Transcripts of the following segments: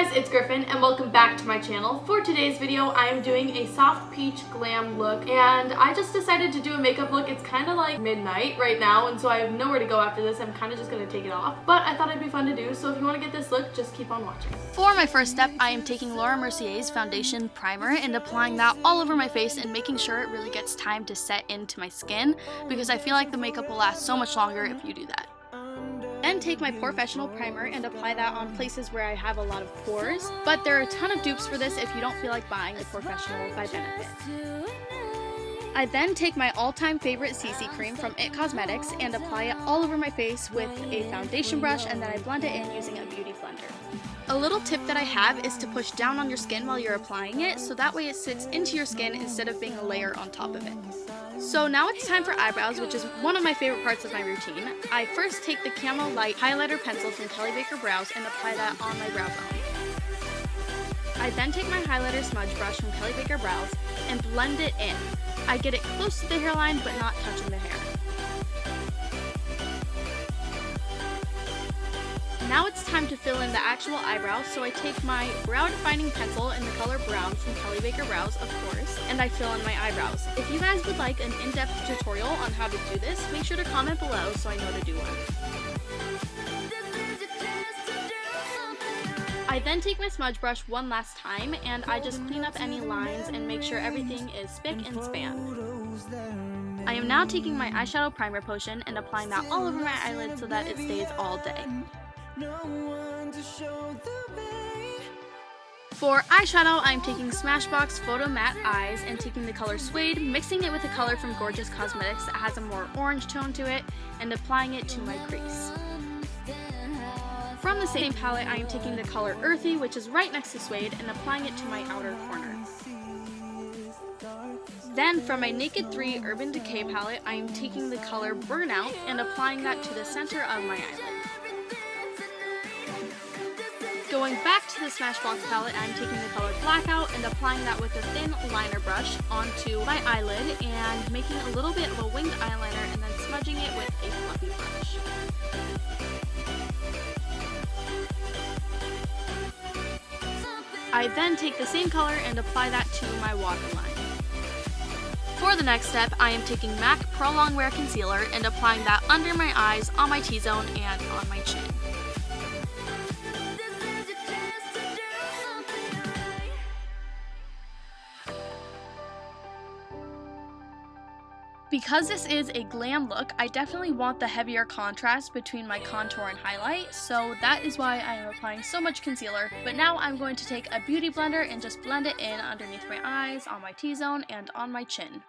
Hey guys, it's Griffin and welcome back to my channel. For today's video, I am doing a soft peach glam look and I just decided to do a makeup look. It's kind of like midnight right now and so I have nowhere to go after this. I'm kind of just going to take it off, but I thought it'd be fun to do, so if you want to get this look, just keep on watching. For my first step, I am taking Laura Mercier's foundation primer and applying that all over my face and making sure it really gets time to set into my skin because I feel like the makeup will last so much longer if you do that. Then take my Professional primer and apply that on places where I have a lot of pores, but there are a ton of dupes for this if you don't feel like buying the Professional by Benefit. I then take my all-time favorite CC cream from IT Cosmetics and apply it all over my face with a foundation brush, and then I blend it in using a beauty blender. A little tip that I have is to push down on your skin while you're applying it, so that way it sits into your skin instead of being a layer on top of it. So now it's time for eyebrows, which is one of my favorite parts of my routine. I first take the Camo Light highlighter pencil from Kelly Baker Brows and apply that on my brow bone. I then take my highlighter smudge brush from Kelly Baker Brows and blend it in. I get it close to the hairline but not touching the hair. Now it's time to fill in the actual eyebrow, so I take my brow defining pencil in the color brown from Kelly Baker Brows, of course, and I fill in my eyebrows. If you guys would like an in-depth tutorial on how to do this, make sure to comment below so I know to do one. I then take my smudge brush one last time and I just clean up any lines and make sure everything is spick and span. I am now taking my eyeshadow primer potion and applying that all over my eyelid so that it stays all day. For eyeshadow, I'm taking Smashbox Photo Matte Eyes and taking the color Suede, mixing it with a color from Gorgeous Cosmetics that has a more orange tone to it, and applying it to my crease. From the same palette, I am taking the color Earthy, which is right next to Suede, and applying it to my outer corner. Then from my Naked 3 Urban Decay palette, I am taking the color Burnout and applying that to the center of my eyelid. Going back to the Smashbox palette, I'm taking the color Blackout and applying that with a thin liner brush onto my eyelid and making a little bit of a winged eyeliner and then smudging it with a fluffy brush. I then take the same color and apply that to my waterline. For the next step, I am taking MAC Pro Longwear Concealer and applying that under my eyes, on my T-zone, and on my chin. Because this is a glam look, I definitely want the heavier contrast between my contour and highlight, so that is why I am applying so much concealer. But now I'm going to take a beauty blender and just blend it in underneath my eyes, on my T-zone, and on my chin.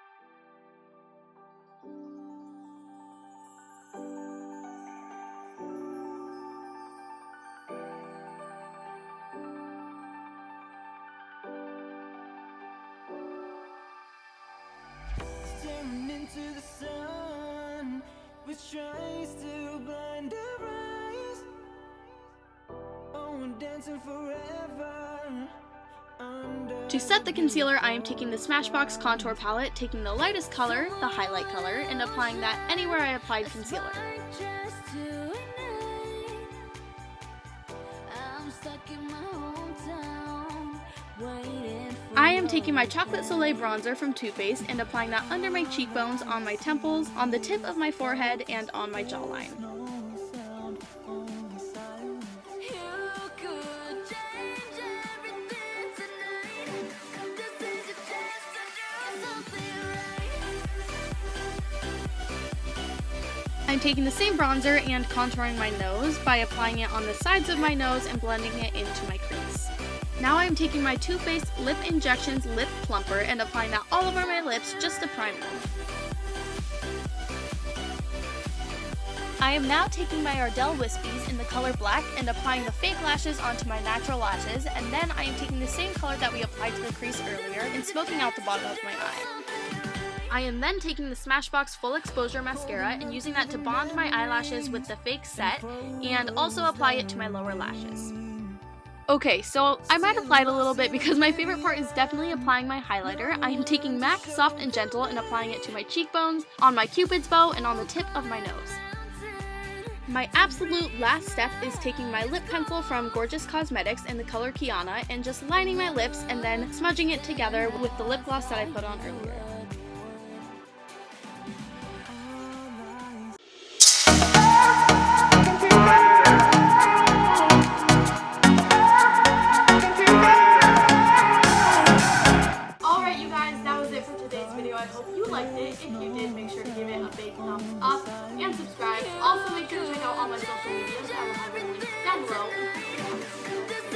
Into the sun, which tries to blind our eyes. Oh, we're dancing forever. To set the concealer, I am taking the Smashbox contour palette, taking the lightest color, the highlight color, and applying that anywhere I applied concealer. I am taking my Chocolate Soleil bronzer from Too Faced and applying that under my cheekbones, on my temples, on the tip of my forehead, and on my jawline. I'm taking the same bronzer and contouring my nose by applying it on the sides of my nose and blending it into my crease. Now I am taking my Too Faced Lip Injections Lip Plumper and applying that all over my lips just to prime them. I am now taking my Ardell Wispies in the color Black and applying the fake lashes onto my natural lashes, and then I am taking the same color that we applied to the crease earlier and smoking out the bottom of my eye. I am then taking the Smashbox Full Exposure Mascara and using that to bond my eyelashes with the fake set and also apply it to my lower lashes. Okay, so I might have lied a little bit because my favorite part is definitely applying my highlighter. I am taking MAC Soft and Gentle and applying it to my cheekbones, on my cupid's bow, and on the tip of my nose. My absolute last step is taking my lip pencil from Gorgeous Cosmetics in the color Kiana and just lining my lips and then smudging it together with the lip gloss that I put on earlier. Alright you guys, that was it for today's video. I hope you liked it. If you did, make sure to give it a big thumbs up and subscribe. Also make sure to check out all my social medias. I will have it linked down below.